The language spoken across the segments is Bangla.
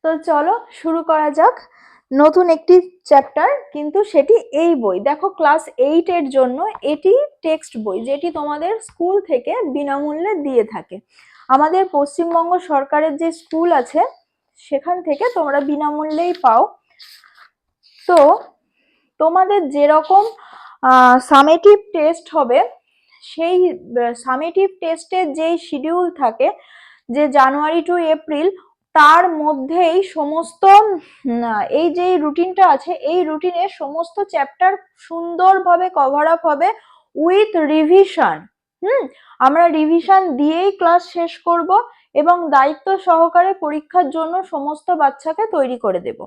তো চলো শুরু করা যাক নতুন একটি চ্যাপ্টার, কিন্তু সেটি এই বই। দেখো, ক্লাস 8 এর জন্য এটি টেক্সট বই, যেটি তোমাদের স্কুল থেকে বিনামূল্যে দিয়ে থাকে। আমাদের পশ্চিমবঙ্গ সরকারের যে স্কুল আছে সেখান থেকে তোমরা বিনামূল্যেই পাও। তো তোমাদের যেরকম সামেটিভ টেস্ট হবে, সেই সামেটিভ টেস্টের যেই শিডিউল থাকে, যে জানুয়ারি টু এপ্রিল, তার মধ্যেই সমস্ত এই যে রুটিনটা আছে, এই রুটিনে সমস্ত চ্যাপ্টার সুন্দরভাবে কভার আপ হবে উইথ রিভিশন। আমরা রিভিশন দিয়েই ক্লাস শেষ করব এবং দায়িত্ব সহকারে পরীক্ষার জন্য সমস্ত বাচ্চাকে তৈরি করে দেব।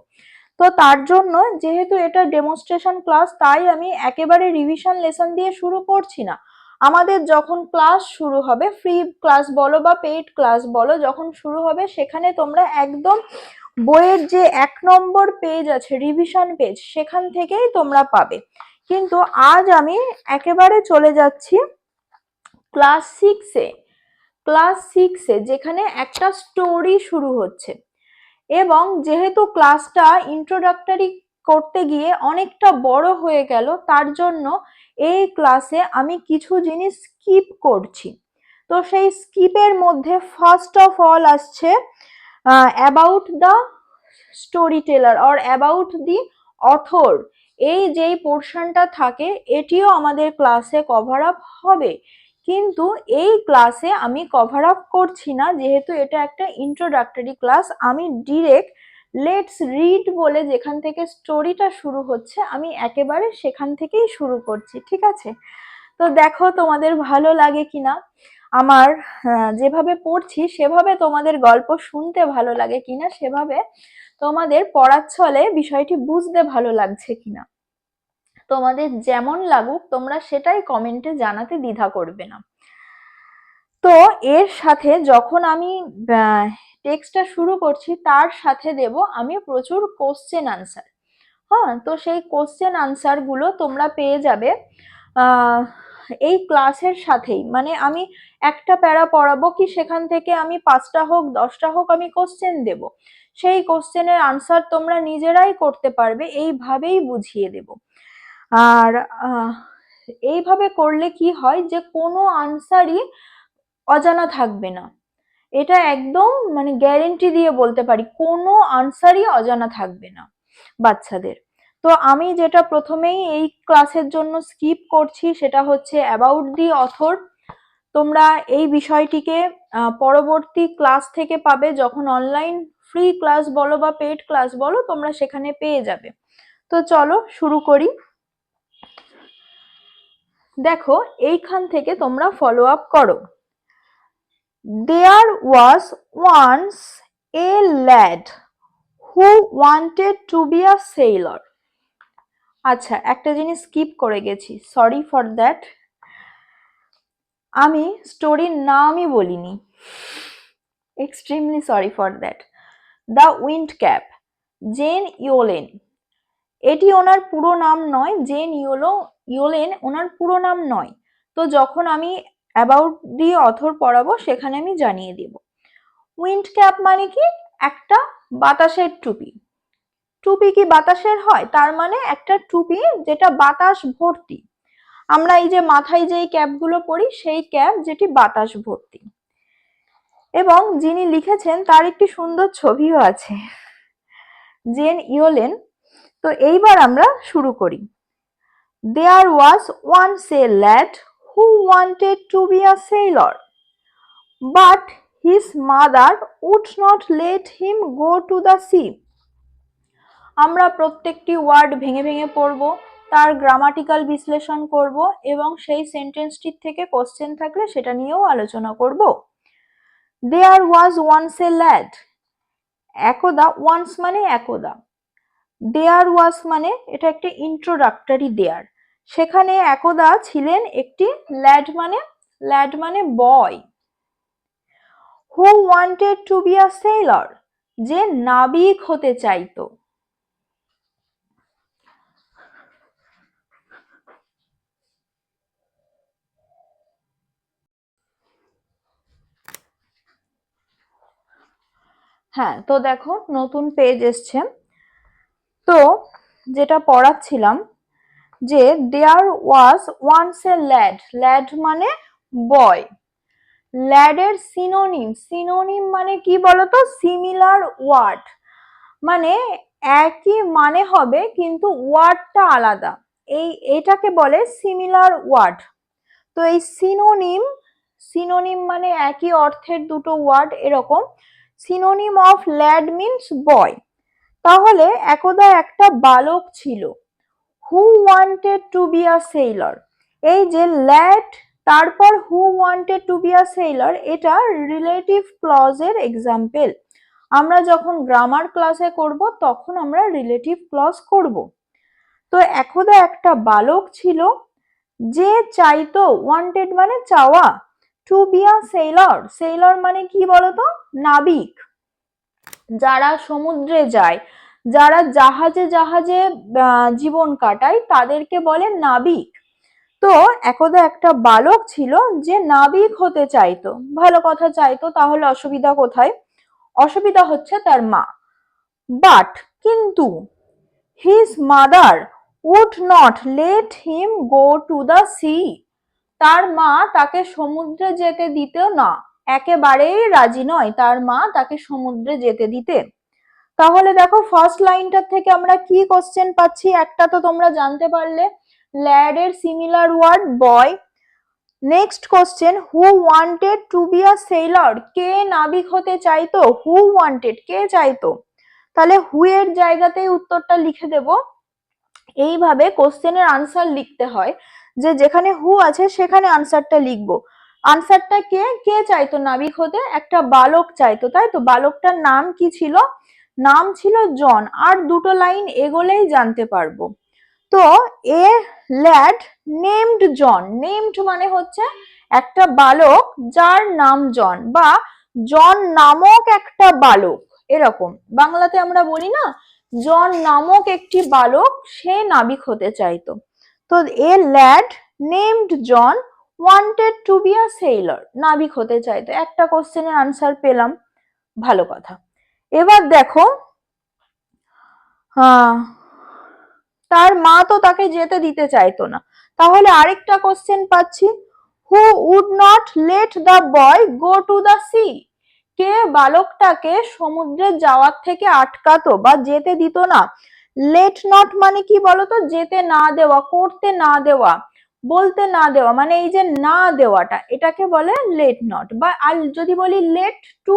তো তার জন্য, যেহেতু এটা ডেমনস্ট্রেশন ক্লাস, তাই আমি একেবারে রিভিশন লেসন দিয়ে শুরু করছি না। আমাদের যখন ক্লাস শুরু হবে, ফ্রি ক্লাস বলো বা পেইড ক্লাস বলো, যখন শুরু হবে সেখানে তোমরা একদম বইয়ের যে 1 নম্বর পেজ আছে, রিভিশন পেজ, সেখান থেকেই তোমরা পাবে। কিন্তু আজ আমি একেবারে চলে যাচ্ছি ক্লাস 6-এ। ক্লাস 6-এ যেখানে একটা স্টোরি শুরু হচ্ছে, এবং যেহেতু ক্লাসটা ইন্ট্রোডাক্টরি করতে গিয়ে অনেকটা বড় হয়ে গেল, তার জন্য এই ক্লাসে আমি কিছু জিনিস স্কিপ করছি। তো সেই স্কিপের মধ্যে ফার্স্ট অফ অল আসছে about the story teller or about the author. এই যেই পোর্শনটা থাকে, এটিও আমাদের ক্লাসে কভার আপ হবে, কিন্তু এই ক্লাসে আমি কভার আপ করছি না, যেহেতু এটা একটা ইন্ট্রোডাক্টরি ক্লাস। আমি ডিরেক্ট লেটস রিড বলে যেখান থেকে স্টোরিটা শুরু হচ্ছে, আমি একেবারে সেখান থেকেই শুরু করছি, ঠিক আছে? তো দেখো তোমাদের ভালো লাগে কিনা, আমার যেভাবে পড়ছি সেভাবে তোমাদের গল্প শুনতে ভালো লাগে কিনা, সেভাবে তোমাদের পড়ার ছলে বিষয়টি বুঝতে ভালো লাগছে কিনা। তোমাদের যেমন লাগুক তোমরা সেটাই কমেন্টে জানাতে দ্বিধা করবে না। তো এর সাথে যখন আমি টেক্সটটা শুরু করছি, তার সাথে দেব আমি প্রচুর কোশ্চেন আনসার। হ্যাঁ, তো সেই কোশ্চেন আনসার গুলো তোমরা পেয়ে যাবে এই ক্লাসের সাথেই। মানে আমি একটা প্যারা পড়াবো, কি সেখান থেকে আমি 5টা হোক 10টা হোক আমি কোশ্চেন দেব, সেই কোশ্চেনের আনসার তোমরা নিজেরাই করতে পারবে, এইভাবেই বুঝিয়ে দেব। আর এইভাবে করলে কি হয়, যে কোনো আনসারই অজানা থাকবে না। এটা একদম মানে গ্যারেন্টি দিয়ে বলতে পারি, কোনো আনসারই অজানা থাকবে না বাচ্চাদের। তো আমি যেটা প্রথমেই এই ক্লাসের জন্য স্কিপ করছি, সেটা হচ্ছে অ্যাবাউট দি অথর। তোমরা এই বিষয়টিকে পরবর্তী ক্লাস থেকে পাবে, যখন অনলাইন ফ্রি ক্লাস বলো বা পেইড ক্লাস বলো, তোমরা সেখানে পেয়ে যাবে। তো চলো শুরু করি। দেখো, এইখান থেকে তোমরা ফলো আপ করো। There was once a lad who wanted to be a sailor. আচ্ছা, একটা জিনিস স্কিপ করে গেছি, সরি ফর দ্যাট। আমি স্টোরির নামই বলিনি, extremely sorry for that. The wind cap, Jane Yolen. এটি ওনার পুরো নাম নয়, জেন ইয়োলেন ওনার পুরো নাম নয়। তো যখন আমি অ্যাবাউট দি অথর পড়াবো সেখানে আমি জানিয়ে দেব। উইন্ড ক্যাপ মানে কি? একটা বাতাসের টুপি। টুপি কি বাতাসের হয়? তার মানে একটা টুপি যেটা বাতাস ভর্তি। আমরা এই যে মাথায় যেই ক্যাপগুলো পরি, সেই ক্যাপ যেটি বাতাস ভর্তি। এবং যিনি লিখেছেন তার একটি সুন্দর ছবিও আছে, জেন ইয়োলেন। তো এইবার আমরা শুরু করি। There was once a lad who wanted to be a sailor, but his mother would not let him go to the sea. আমরা প্রত্যেকটি ওয়ার্ড ভেঙে ভেঙে পড়ব, তার গ্রামাটিক্যাল বিশ্লেষণ করব, এবং সেই সেন্টেন্সটির থেকে কোশ্চেন থাকলে সেটা নিয়েও আলোচনা করব। There was once a lad, একদা, once মানে একদা, দেয়ার ওয়াজ মানে এটা একটা ইন্ট্রোডাক্টরি দেয়ার, সেখানে একদা ছিলেন একটি ল্যাড মানে boy. Who wanted to be a sailor, যে নাবিক হতে চাইতো। হ্যাঁ, তো দেখো নতুন পেজ এসছে। তো যেটা পড়াচ্ছিলাম যে there was once a lad, lad মানে বয়। ল্যাডের সিনোনিম, সিনোনিম মানে কি বলতো, সিমিলার ওয়ার্ড, মানে একই মানে হবে কিন্তু ওয়ার্ডটা আলাদা, এটাকে বলে সিমিলার ওয়ার্ড। তো এই সিনোনিম, সিনোনিম মানে একই অর্থের দুটো ওয়ার্ড এরকম। সিনোনিম অফ ল্যাড মিন্স বয়। তাহলে একদা একটা বালক ছিল, হু wanted to be a Sailor. এই যে ল্যাড তারপর হু wanted to be a Sailor, এটা রিলেটিভ ক্লজের এক্সাম্পল। আমরা যখন গ্রামার ক্লাসে করব তখন আমরা রিলেটিভ ক্লজ করব। তো একদা একটা বালক ছিল যে চাইতো, ওয়ান্টেড মানে চাওয়া, to be a sailor, sailor মানে কি বলতো, নাবিক। যারা সমুদ্রে যায়, যারা জাহাজে জাহাজে জীবন কাটায় তাদেরকে বলে নাবিক। তো একদা একটা বালক ছিল যে নাবিক হতে চাইতো। ভালো কথা, চাইতো, তাহলে অসুবিধা কোথায়? অসুবিধা হচ্ছে তার মা। বাট কিন্তু his mother would not let him go to the sea. তার মা তাকে সমুদ্রে যেতে দিত না, একেবারেই রাজি নয় তার মা তাকে সমুদ্রে যেতে দিতে। তাহলে দেখো ফার্স্ট লাইনটার থেকে আমরা কি কোশ্চেন পাচ্ছি, একটা তো তোমরা জানতে পারলে, ল্যাড এর similar word boy. Next question, who wanted to be a sailor, কে নাবিক হতে চাইতো, হু ওয়ান্টেড কে চাইতো, তাহলে হু এর জায়গাতেই উত্তরটা লিখে দেব। এইভাবে কোশ্চেনের আনসার লিখতে হয়, যে যেখানে হু আছে সেখানে আনসারটা লিখবো। আনসারটা কে কে চাইতো নাবিক হতে, একটা বালক চাইতো, তাই তো। বালকটার নাম কি ছিল? নাম ছিল জন। আর দুটো লাইন এগোলেই জানতে পারবো। তো a lad named John, named মানে হচ্ছে একটা বালক যার নাম জন, বা জন নামক একটা বালক, এরকম বাংলাতে আমরা বলি না, জন নামক একটি বালক সে নাবিক হতে চাইতো। তো a lad named John wanted to be a sailor, নাবিক হতে চাইতো। একটা কোশ্চেনের আনসার পেলাম, ভালো কথা। এবার দেখো, তার মা তো তাকে যেতে দিতে চাইতো না, তাহলে আরেকটা কোশ্চেন পাচ্ছি, who would not let the boy go to the sea. কে বালকটাকে সমুদ্রে যাওয়ার থেকে আটকাতো বা যেতে দিত না। লেট নট মানে কি বলতো, যেতে না দেওয়া, করতে না দেওয়া, বলতে না দেওয়া, মানে এই যে না দেওয়াটা, এটাকে বলে লেট নট। বা আর যদি বলি let to,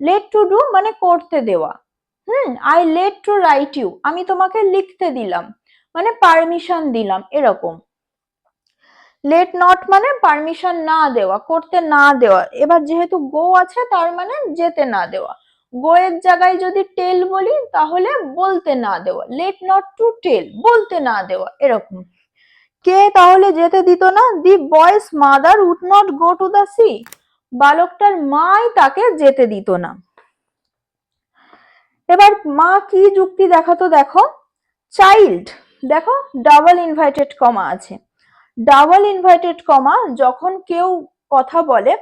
let to do মানে করতে দেওয়া। I let to write you, আমি তোমাকে লিখতে দিলাম, মানে পারমিশন দিলাম, এরকম। লেট নট মানে পারমিশন না দেওয়া, করতে না দেওয়া। এবার যেহেতু গো আছে তার মানে যেতে না দেওয়া। গো এর জায়গায় যদি টেল বলি তাহলে বলতে না দেওয়া, লেট নট টু টেল, বলতে না দেওয়া, এরকম। কে তাহলে যেতে দিত না? The boy's mother would not go to the sea, বালকটার মাই তাকে যেতে দিত না। এবার মা কি যুক্তি দেখাতো দেখো, চাইল্ড, দেখো ডাবল ইনভার্টেড কমা আছে। ডাবল ইনভার্টেড কমা যখন কেউ কথা বলে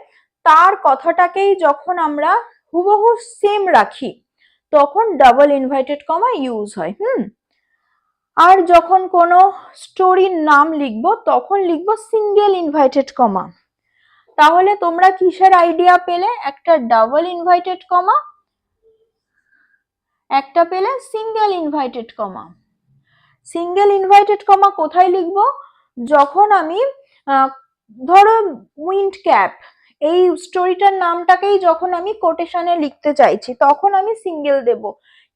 তার কথাটাকেই যখন আমরা হুবহু সেম রাখি তখন ডাবল ইনভার্টেড কমা ইউজ হয়। আর যখন কোনো স্টোরির নাম লিখবো তখন লিখবো সিঙ্গেল ইনভার্টেড কমা। তাহলে তোমরা কিসের আইডিয়া পেলে? একটা ডাবল ইনভার্টেড কমা, একটা পেলে single inverted comma. Single inverted comma কোথায় লিখবো? যখন আমি ধরো উইন্ড ক্যাপ, এই স্টোরিটার নামটাকেই যখন আমি কোটেশনে লিখতে চাইছি তখন আমি সিঙ্গেল দেব,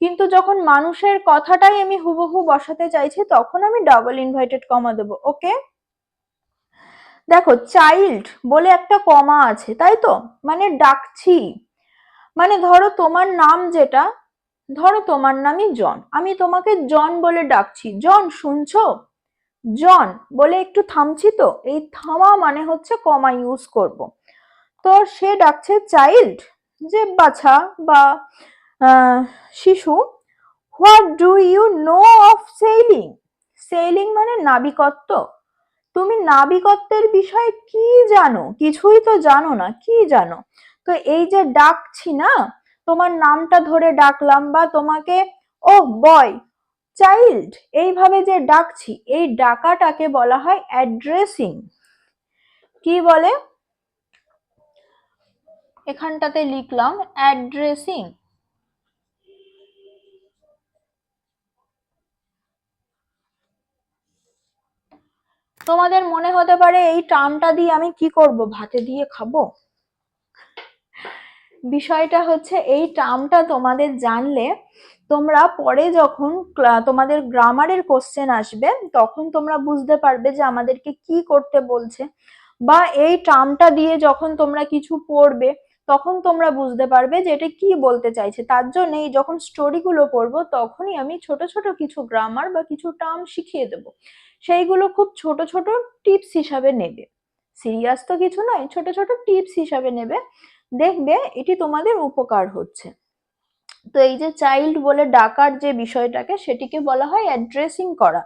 কিন্তু যখন মানুষের কথাটাই আমি হুবহু বসাতে চাইছি তখন আমি ডাবল ইনভার্টেড কমা দেব। ওকে, দেখো চাইল্ড বলে একটা কমা আছে, তাই তো, মানে ডাকছি, মানে ধরো তোমার নাম যেটা, ধরো তোমার নামই জন, আমি তোমাকে জন বলে ডাকছি, জন শুনছো, জন বলে একটু থামছি, তো এই থামা মানে হচ্ছে কমা ইউজ করব। তো সে ডাকছে চাইল্ড, যে বাচ্চা বা শিশু, what do you know of sailing, sailing মানে নাবিকত্ব, তুমি নাবিকত্বের বিষয়ে কি জানো? কিছুই তো জানো না, কি জানো? তো এই যে ডাকছি না, তো তোমার নামটা ধরে ডাকলাম বা তোমাকে ও বয়, চাইল্ড, এইভাবে যে ডাকছি, এই ডাকাটাকে বলা হয় অ্যাড্রেসিং। কি বলে, এখানটাতে লিখলাম অ্যাড্রেসিং। তোমাদের মনে হতে পারে এই টার্মটা দিয়ে আমি কি করব, ভাতে দিয়ে খাবো? বিষয়টা হচ্ছে এই টার্মটা তোমাদের জানলে তোমরা পরে যখন তোমাদের গ্রামারের কোশ্চেন আসবে তখন তোমরা বুঝতে পারবে যে আমাদেরকে কি করতে বলছে, বা এই টার্মটা দিয়ে যখন তোমরা কিছু পড়বে তখন তোমরা বুঝতে পারবে যে এটা কি বলতে চাইছে। তার জন্য যখন স্টোরিগুলো পড়বো তখনই আমি ছোট ছোট কিছু গ্রামার বা কিছু টার্ম শিখিয়ে দেবো, সেইগুলো খুব ছোট ছোট টিপস হিসাবে নেবে, সিরিয়াস তো কিছু নয়, ছোট ছোট টিপস হিসাবে নেবে, দেখবে এটি তোমাদের উপকার হচ্ছে। তো এই যে চাইল্ড বলে ডাকার যে বিষয়টাকে, সেটিকে বলা হয় অ্যাড্রেসিং করা।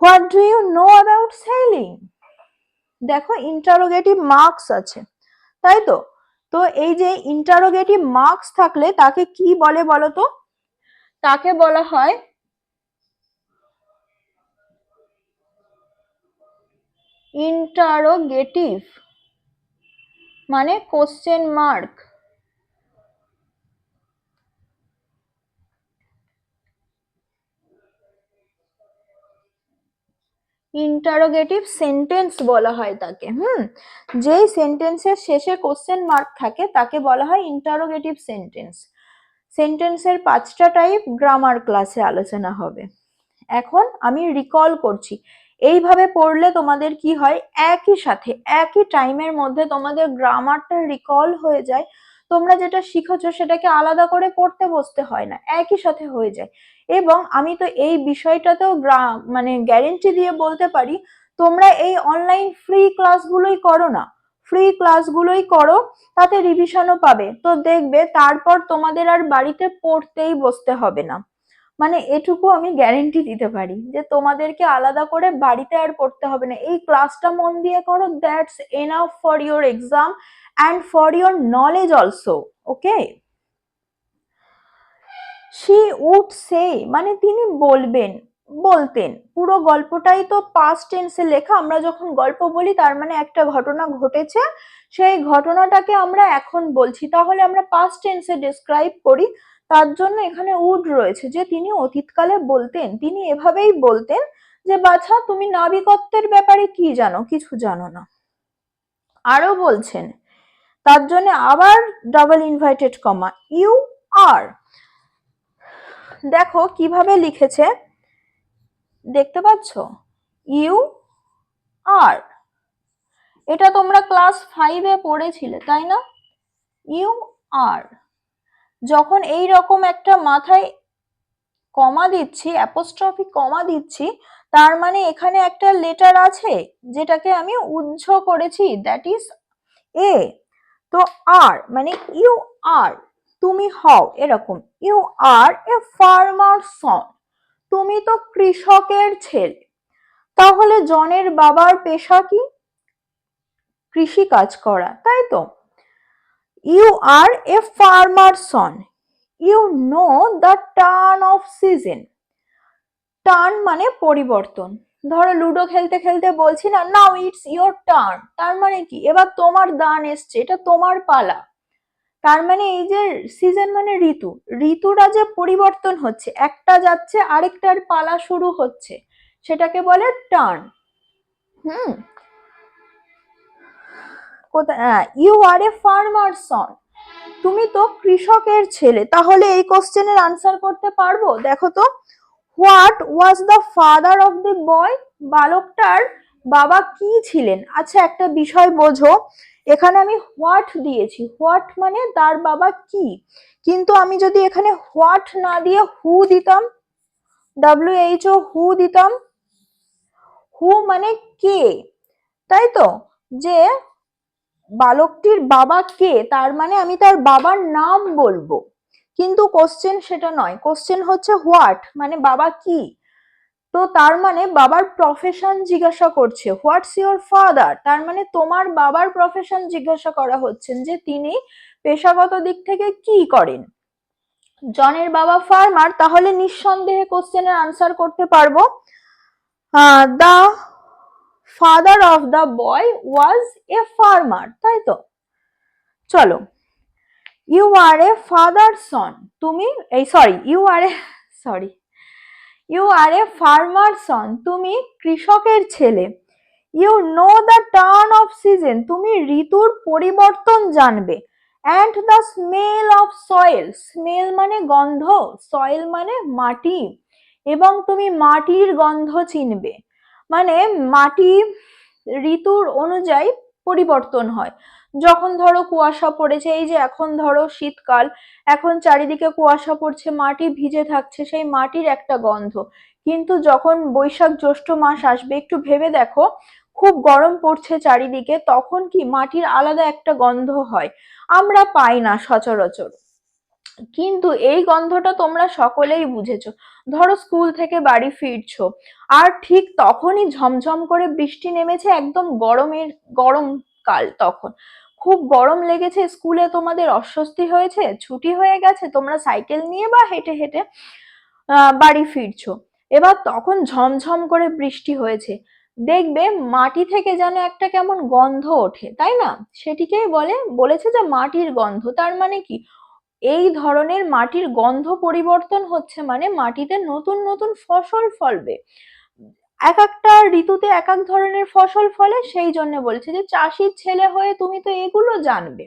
What do you know about sailing? দেখো ইন্টারোগেটিভ মার্কস আছে, তাই তো? তো এই যে ইন্টারোগেটিভ মার্কস থাকলে তাকে কি বলে বলো তো? তাকে বলা হয় ইন্টারোগেটিভ, মানে কোশ্চেন মার্ক। ইন্টারোগেটিভ সেন্টেন্স বলা হয় তাকে। যেই সেন্টেন্সের শেষে কোশ্চেন মার্ক থাকে তাকে বলা হয় ইন্টারোগেটিভ সেন্টেন্স। সেন্টেন্সের 5টা টাইপ গ্রামার ক্লাসে আলোচনা হবে। এখন আমি রিকল করছি, এইভাবে পড়লে তোমাদের কি হয়, একই সাথে একই টাইমের মধ্যে তোমাদের গ্রামারটা রিকল হয়ে যায়, তোমরা যেটা শিখেছো সেটাকে আলাদা করে পড়তে বসতে হয় না, একই সাথে হয়ে যায়। এবং আমি তো এই বিষয়টাতেও মানে গ্যারেন্টি দিয়ে বলতে পারি, তোমরা এই অনলাইন ফ্রি ক্লাসগুলোই করো না, ফ্রি ক্লাসগুলোই করো, তাতে রিভিশনও পাবে, তো দেখবে তারপর তোমাদের আর বাড়িতে পড়তেই বসতে হবে না। মানে এটুকু আমি গ্যারেন্টি দিতে পারি যে তোমাদেরকে আলাদা করে বাড়িতে আর পড়তে হবে না, এই ক্লাসটা মন দিয়ে করো, that's enough for your exam and for your knowledge also. Okay, she would say মানে তিনি বলবেন, বলতেন, পুরো গল্পটাই তো পাস্ট টেন্সে লেখা, আমরা যখন গল্প বলি তার মানে একটা ঘটনা ঘটেছে, সেই ঘটনাটাকে আমরা এখন বলছি, তাহলে আমরা পাস্ট টেন্সে ডেসক্রাইব করি, তার জন্য এখানে উড রয়েছে, যে তিনি অতীতকালে বলতেন, তিনি এভাবেই বলতেন যে বাছা তুমি নাবিকত্বের ব্যাপারে কি জানো, কিছু জানো না। আরো বলছেন, তার জন্য আবার double inverted comma, you are, দেখো কিভাবে লিখেছে, দেখতে পাচ্ছ, ইউ আর, এটা তোমরা ক্লাস 5-এ পড়েছিলে তাই না? ইউ আর, যখন এই রকম একটা মাথায় কমা দিচ্ছি, অ্যাপোস্ট্রফি কমা দিচ্ছি, তার মানে এখানে একটা লেটার আছে যেটাকে আমি উজ্জ করেছি, দ্যাট ইজ এ। তো আর মানে ইউ আর, তুমি হও এরকম, you are a farmer son, তুমি তো কৃষকের ছেলে, তাহলে জনের বাবার পেশা কি? কৃষি কাজ করা, তাই তো? You are a farmer son, you know the turn of season, turn মানে পরিবর্তন, ধরো লুডো খেলতে খেলতে বলছি না, নাও ইটস ইয়োর টার্ন, তার মানে কি এবার তোমার দান এসছে, এটা তোমার পালা, তার মানে এই যে সিজন মানে ঋতু, ঋতুরা যে পরিবর্তন হচ্ছে, একটা যাচ্ছে আরেকটার পালা শুরু হচ্ছে, সেটাকে বলে turn. Hmm, you are a farmer son, তুমি তো কৃষকের ছেলে, তাহলে এই কোশ্চেনের আনসার করতে পারবো? দেখো তো, what was the father of the boy, বালকটার বাবা কি ছিলেন? আচ্ছা একটা বিষয় বোঝো, এখানে আমি হোয়াট দিয়েছি, হোয়াট মানে তার বাবা কি, কিন্তু আমি যদি এখানে হোয়াট না দিয়ে হু দিতাম, WHO হু দিতাম, হু মানে কে, তাই তো, যে বালকটির বাবা কে, তার মানে আমি তার বাবার নাম বলবো, কিন্তু কোশ্চেন সেটা নয়, কোশ্চেন হচ্ছে হোয়াট মানে বাবা কি, তো তার মানে বাবার প্রফেশন জিজ্ঞাসা করছে, হোয়াটস ইওর ফাদার, তার মানে তোমার বাবার প্রফেশন জিজ্ঞাসা করা হচ্ছেন, যে তিনি পেশাগত দিক থেকে কি করেন? জনের বাবা ফার্মার, তাহলে নিঃসন্দেহে কোশ্চেনের আনসার করতে পারবো। The father of the boy was a farmer, তাই তো? চলো, ইউ আর এ ফাদার সন, তুমি you are a farmer son, তুমি কৃষকের ছেলে। You know the turn of season, তুমি ঋতুর পরিবর্তন জানবে। And the smell of soil, smell মানে গন্ধ, সয়েল মানে মাটি, এবং তুমি মাটির গন্ধ চিনবে। মানে মাটি ঋতুর অনুযায়ী পরিবর্তন হয়। যখন ধরো কুয়াশা পড়েছে, এই যে এখন ধরো শীতকাল, এখন চারিদিকে কুয়াশা পড়ছে, মাটি ভিজে থাকছে, সেই মাটির একটা গন্ধ। কিন্তু যখন বৈশাখ জ্যৈষ্ঠ মাস আসবে, একটু ভেবে দেখো, খুব গরম পড়ছে চারিদিকে, তখন কি মাটির আলাদা একটা গন্ধ হয়, আমরা পাই না সচরাচর। কিন্তু এই গন্ধটা তোমরা সকলেই বুঝেছো। ধরো স্কুল থেকে বাড়ি ফিরছো, আর ঠিক তখনই ঝমঝম করে বৃষ্টি নেমেছে, একদম গরমকাল, তখন খুব গরম লেগেছে, স্কুলে তোমাদের অস্বস্তি হয়েছে, ছুটি হয়ে গেছে, তোমরা সাইকেল নিয়ে বা হেঁটে হেঁটে বাড়ি ফিরছো। এবার তখন ঝমঝম করে বৃষ্টি হয়েছে, দেখবে মাটি থেকে যেন একটা কেমন গন্ধ ওঠে, তাই না? সেটিকেই বলেছে যে মাটির গন্ধ। তার মানে কি, এই ধরনের মাটির গন্ধ পরিবর্তন হচ্ছে, মানে মাটিতে নতুন নতুন ফসল ফলবে। এক একটা ঋতুতে এক এক ধরনের ফসল ফলে, সেই জন্য বলছে যে চাষির ছেলে হয়ে তুমি তো এগুলো জানবে।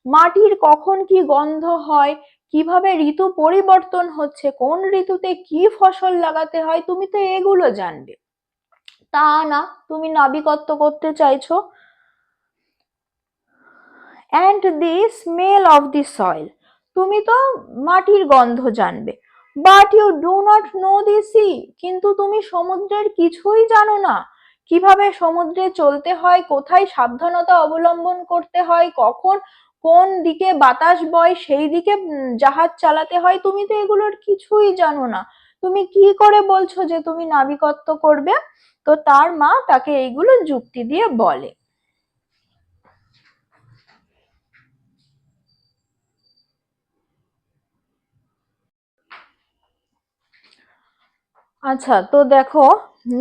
মাটির কখন কি গন্ধ হয়, কিভাবে ঋতু পরিবর্তন হচ্ছে, কোন ঋতুতে কি ফসল লাগাতে হয়, তুমি তো এগুলো জানবে। তা না, তুমি নাবিকত্ব করতে চাইছো। And the smell of the soil, তুমি তো মাটির গন্ধ জানবে। But you do not know the sea, কিন্তু তুমি সমুদ্রের কিছুই জানো না। কিভাবে সমুদ্রে চলতে হয়, কোথায় সাবধানতা অবলম্বন করতে হয়, কখন কোন দিকে বাতাস বয় সেই দিকে জাহাজ চালাতে হয়, তুমি তো এগুলোর কিছুই জানো না। তুমি কি করে বলছো যে তুমি নাবিকত্ব করবে? তো তার মা তাকে এইগুলো যুক্তি দিয়ে বলে। আচ্ছা, তো দেখো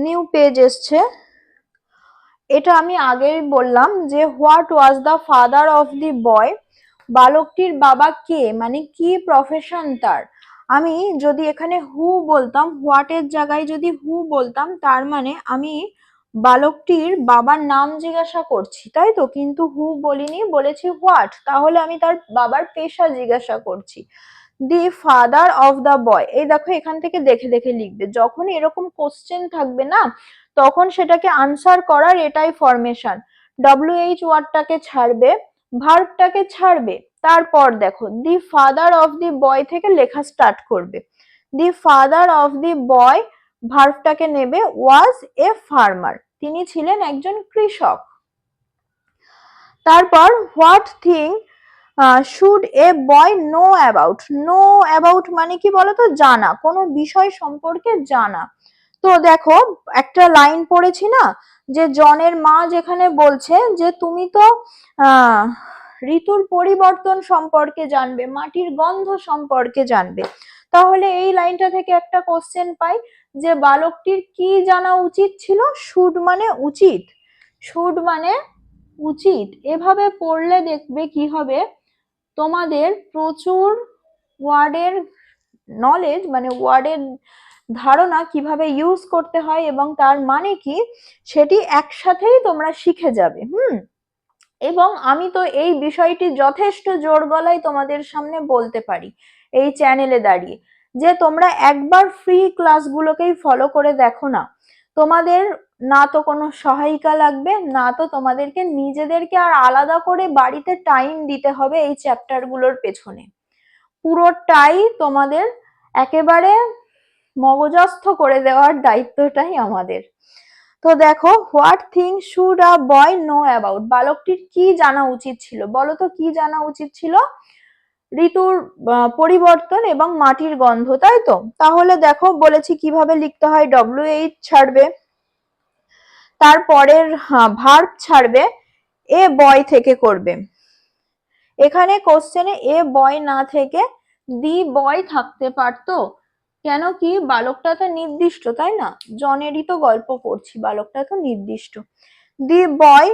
নিউ পেজ এসছে। এটা আমি আগেই বললাম যে what was the father of the boy, বালকটির বাবা কে, মানে কি প্রফেশন তার। আমি যদি এখানে হু বলতাম, হোয়াট এর জায়গায় যদি হু বলতাম, তার মানে আমি বালকটির বাবার নাম জিজ্ঞাসা করছি, তাই তো? কিন্তু হু বলিনি, বলেছি হোয়াট, তাহলে আমি তার বাবার পেশা জিজ্ঞাসা করছি। দি ফাদার অফ দ্য বয়, এই দেখো এখান থেকে দেখে দেখে লিখবে, যখন এরকম কোশ্চেন থাকবে না, তখন সেটাকে আনসার করার এটাই ফরমেশন। WH ওয়ার্ডটাকে ছাড়বে, ভার্বটাকে ছাড়বে, তারপর দেখো দি ফাদার অফ দি বয় থেকে লেখা স্টার্ট করবে। দি ফাদার অফ দি বয়, ভার্বটাকে নেবে, ওয়াজ এ ফার্মার, তিনি ছিলেন একজন কৃষক। তারপর what thing should A boy know about, know about মানে কি বলতো, জানা, কোনো বিষয় সম্পর্কে জানা। তো দেখো একটা লাইন পড়েছি না, যে জনের মা যেখানে বলছে যে তুমি তো আহ ঋতুর পরিবর্তন সম্পর্কে জানবে, মাটির গন্ধ সম্পর্কে জানবে, তাহলে এই লাইনটা থেকে একটা কোশ্চেন পাই যে বালকটির কি জানা উচিত ছিল। শুড মানে উচিত, শুড মানে উচিত। এভাবে পড়লে দেখবে কি হবে, তোমাদের প্রচুর ওয়ার্ডের নলেজ, মানে ওয়ার্ডের ধারণা কিভাবে ইউজ করতে হয় এবং তার মানে কি, সেটি একসাথেই তোমরা শিখে যাবে। এবং আমি তো এই বিষয়টি যথেষ্ট জোর গলায় তোমাদের সামনে বলতে পারি এই চ্যানেলে দাঁড়িয়ে, যে তোমরা একবার ফ্রি ক্লাসগুলোকেই ফলো করে দেখো না, তোমাদের না তো কোনো সহায়িকা লাগবে, না তো তোমাদেরকে নিজেদেরকে আর আলাদা করে বাড়িতে টাইম দিতে হবে এই চ্যাপ্টারগুলোর পেছনে। পুরোটাই তোমাদের একেবারে মগজস্থ করে দেওয়ার দায়িত্বটাই আমাদের। তো দেখো what thing should a boy know about, বালকটির কি জানা উচিত ছিল, বলো তো কি জানা উচিত ছিল? ঋতুর পরিবর্তন এবং মাটির গন্ধ, তাই তো? তাহলে দেখো বলেছি কিভাবে লিখতে হয়, WH ছাড়বে, তারপরের ভার্ব ছাড়বে, এ বয় থেকে করবে। এখানে কোশ্চেনে এ বয় না থেকে দি বয় থাকতে পারতো, কেন কি বালকটা তো নির্দিষ্ট, তাই না? জনেরই তো গল্প পড়ছি, বালকটা তো নির্দিষ্ট। দি বয়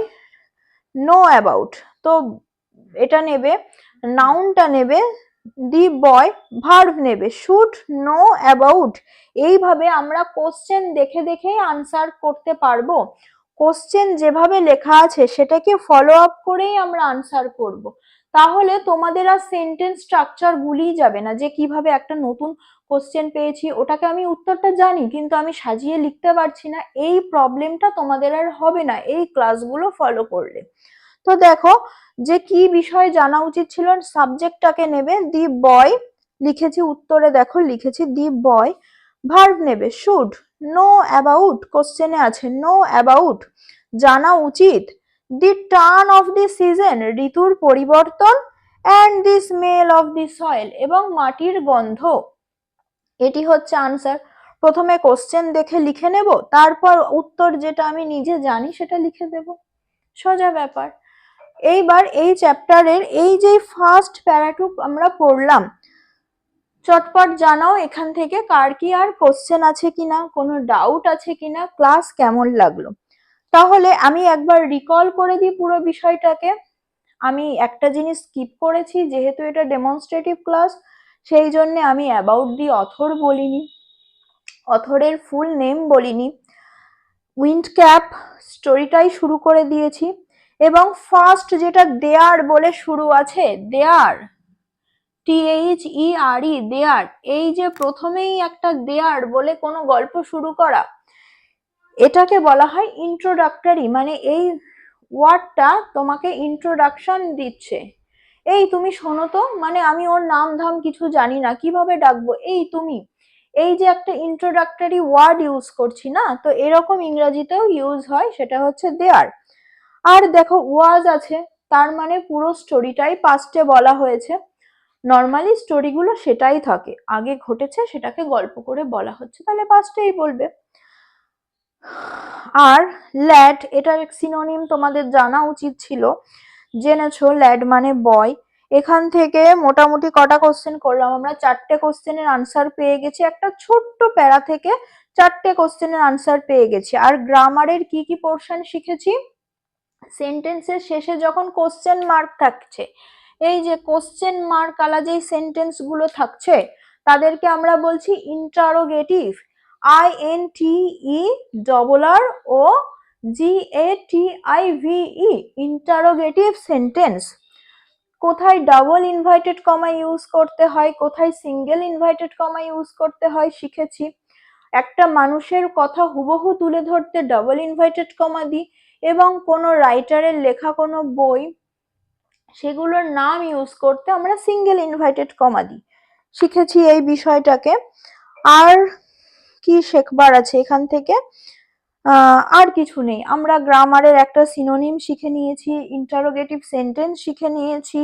নো অ্যাবাউট, তো এটা নেবে, নাউনটা নেবে, দি বয় ভার্ব নেবে, শুড নো অ্যাবাউট। এইভাবে আমরা কোশ্চেন দেখে দেখেই আনসার করতে পারবো। কোশ্চেন যেভাবে লেখা আছে সেটাকে ফলো আপ করেই আমরা আনসার করব। তাহলে তোমাদের আর সেন্টেন্স স্ট্রাকচার ভুলেই যাবে না, যে কিভাবে একটা নতুন কোশ্চেন পেয়েছি, ওটাকে আমি উত্তরটা জানি কিন্তু আমি সাজিয়ে লিখতে পারছি না, এই প্রবলেমটা তোমাদের আর হবে না এই ক্লাসগুলো ফলো করলে। তো দেখো যে কি বিষয় জানা উচিত ছিল, সাবজেক্টটাকে নেবে, দি বয় লিখেছি উত্তরে, দেখো লিখেছি দি বয়, ভার্ব নেবে শুড, নো অ্যাবাউট কোশ্চেনে আছে নো অ্যাবাউট জানা উচিত, দি টার্ন অফ দি সিজন ঋতুর পরিবর্তন, and the smell of the soil এবং মাটির গন্ধ। এটি হচ্ছে আনসার। প্রথমে কোশ্চেন দেখে লিখে নেব, তারপর উত্তর যেটা আমি নিজে জানি সেটা লিখে দেব, সোজা ব্যাপার। এইবার এই চ্যাপ্টারের এই যে ফার্স্ট প্যারাটুক আমরা পড়লাম, চটপট জানাও এখান থেকে কার কি আর কোশ্চেন আছে কিনা, কোনো ডাউট আছে কিনা, ক্লাস কেমন লাগলো। তাহলে আমি একবার রিকল করে দিই পুরো বিষয়টাকে। আমি একটা জিনিস স্কিপ করেছি, যেহেতু এটা ডেমনস্ট্রেটিভ ক্লাস সেই জন্য আমি অ্যাবাউট দি অথর বলিনি, অথরের ফুল নেম বলিনি, উইন্ড ক্যাপ স্টোরিটাই শুরু করে দিয়েছি, এবং ফার্স্ট যেটা দেয়ার বলে শুরু আছে, দেয়ার THERE দেয়ার, এই যে প্রথমেই একটা দেয়ার বলে কোনো গল্প শুরু করা, এটাকে বলা হয় ইন্ট্রোডাক্টরি, মানে এই ওয়ার্ডটা তোমাকে ইন্ট্রোডাকশন দিচ্ছে, এই তুমি শোনো তো, মানে আমি ওর নাম ধাম কিছু জানি না, কিভাবে ডাকবো, এই তুমি, এই যে একটা ইন্ট্রোডাক্টরি ওয়ার্ড ইউজ করছি না, তো এরকম ইংরেজিতেও ইউজ হয়, সেটা হচ্ছে দেয়ার। আর দেখো ওয়াজ আছে, তার মানে পুরো স্টোরিটাই পাস্টে বলা হয়েছে, নর্মালি স্টোরিগুলো সেটাই থাকে, আগে ঘটেছে সেটাকে গল্প করে বলা হচ্ছে, তাহলে পাস্টেই বলবে। আর ল্যাড, এটার সিনোনিম তোমাদের জানা উচিত ছিল, জেনেছো, ল্যাড মানে বয়। এখান থেকে মোটামুটি কটা কোশ্চেন করলাম আমরা, 4টে কোশ্চেনের আনসার পেয়ে গেছি, একটা ছোট্ট প্যারা থেকে 4টে কোশ্চেনের আনসার পেয়ে গেছি। আর গ্রামারের কি কি পোর্শন শিখেছি, সেন্টেন্সের শেষে যখন কোশ্চেন মার্ক থাকছে, এই যে কোশ্চেন মার্ক আলা যেই সেন্টেন্স গুলো থাকছে তাদেরকে আমরা বলছি ইন্টারোগেটিভ, INTERROGATIVE, ইন্টারোগেটিভ সেন্টেন্স। কোথায় ডাবল ইনভার্টেড কমা ইউজ করতে হয়, কোথায় সিঙ্গেল ইনভার্টেড কমা ইউজ করতে হয় শিখেছি। একটা মানুষের কথা হুবহু তুলে ধরতে ডাবল ইনভার্টেড কমা দিই, এবং কোনো রাইটারের লেখা কোনো বই সেগুলোর নাম ইউজ করতে আমরা সিঙ্গেল ইনভার্টেড কমা দিই, শিখেছি এই বিষয়টাকে। আর কি শেখবার আছে এখান থেকে, আর কিছু নেই, আমরা গ্রামারের একটা সিনোনিম শিখে নিয়েছি, ইন্টারোগেটিভ সেন্টেন্স শিখে নিয়েছি,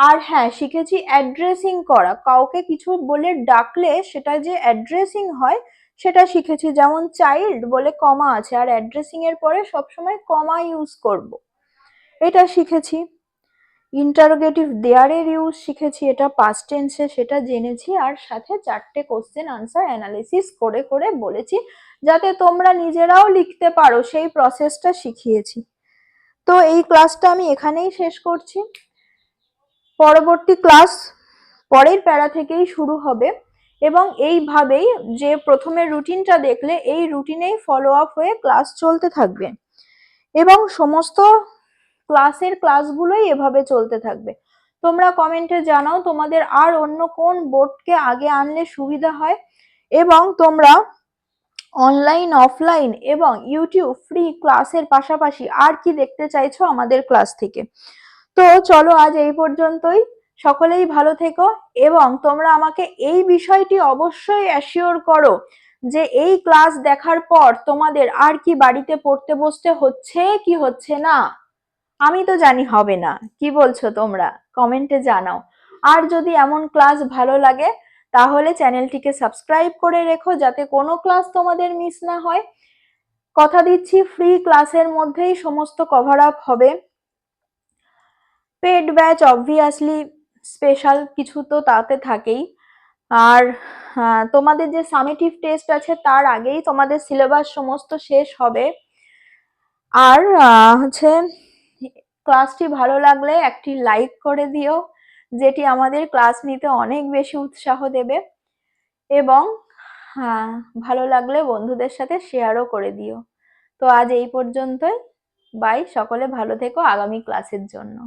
আর হ্যাঁ শিখেছি অ্যাড্রেসিং করা, কাউকে কিছু বলে ডাকলে সেটা যে অ্যাড্রেসিং হয় সেটা শিখেছি, যেমন চাইল্ড বলে কমা আছে, আর অ্যাড্রেসিং এর পরে সবসময় কমা ইউজ করব, এটা শিখেছি। ইন্টারোগেটিভ দেয়ারের ইউজ শিখেছি, এটা পাস্ট টেন্সে, সেটা জেনেছি, আর সাথে 4টে কোশ্চেন আনসার অ্যানালিসিস করে করে বলেছি, যাতে তোমরা নিজেরাও লিখতে পারো সেই প্রসেসটা শিখিয়েছি। তো এই ক্লাসটা আমি এখানেই শেষ করছি, পরবর্তী ক্লাস পরের প্যারা থেকেই শুরু হবে, এবং এইভাবেই যে প্রথমে রুটিনটা দেখলে এই রুটিনেই ফলো আপ হয়ে ক্লাস চলতে থাকবে, এবং সমস্ত ক্লাসগুলোই এভাবে চলতে থাকবে। তোমরা কমেন্টে জানাও তোমাদের আর অন্য কোন বোর্ডকে আগে আনলে সুবিধা হয়, এবং তোমরা অনলাইন অফলাইন এবং ইউটিউব ফ্রি ক্লাসের পাশাপাশি আর কি দেখতে চাইছো আমাদের ক্লাস থেকে। তো চলো আজ এই পর্যন্তই, সকলেই ভালো থেকো, এবং তোমরা আমাকে এই বিষয়টি অবশ্যই অ্যাসিওর করো যে এই ক্লাস দেখার পর তোমাদের আর কি বাড়িতে পড়তে বসতে হচ্ছে কি হচ্ছে না, আমি তো জানি হবে না, কি বলছো তোমরা কমেন্টে জানাও। আর যদি এমন ক্লাস ভালো লাগে তাহলে চ্যানেলটিকে সাবস্ক্রাইব করে রেখো, যাতে কোনো ক্লাস তোমাদের মিস না হয়। কথা দিচ্ছি ফ্রি ক্লাসের মধ্যেই সমস্ত কভার আপ হবে। পেড ব্যাচ অবভিয়াসলি স্পেশাল কিছু তো তাতে থাকেই। আর তোমাদের যে সামেটিভ টেস্ট আছে তার আগেই তোমাদের সিলেবাস সমস্ত শেষ হবে। আর হচ্ছে ক্লাসটি ভালো লাগলে একটি লাইক করে দিও, যেটি আমাদের ক্লাস নিতে অনেক বেশি উৎসাহ দেবে, এবং ভালো লাগলে বন্ধুদের সাথে শেয়ারও করে দিও। তো আজ এই পর্যন্তই। বাই, সকলে ভালো থেকো আগামী ক্লাসের জন্য।